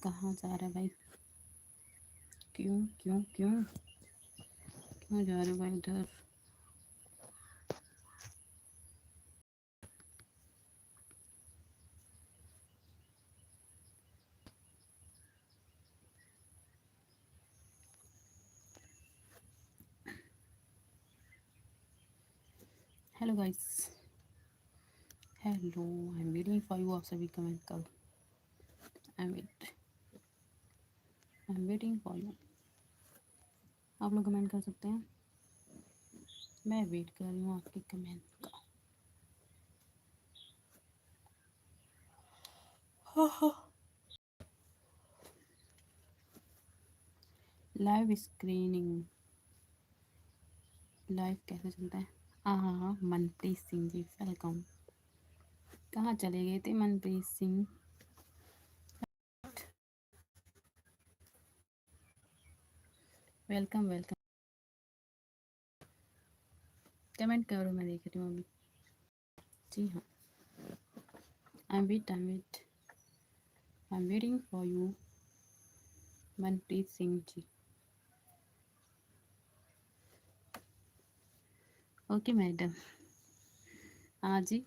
कहाँ जा रहा है भाई? क्यों क्यों क्यों क्यों जा रहे हो भाई इधर? Hello guys, hello, I am waiting for you. आप सभी कमेंट करो। आई एम वेटिंग फॉर यू। आप लोग कमेंट कर सकते हैं, मैं वेट कर रही हूँ आपके कमेंट का। लाइव स्क्रीनिंग, लाइव कैसे चलता है? हाँ, मनप्रीत सिंह जी वेलकम। कहाँ चले गए थे Manpreet Singh? Welcome welcome, comment करो, मैं देख रही हूँ अभी। जी हाँ, I am waiting for you Manpreet Singh ji. Okay madam, हाँ जी,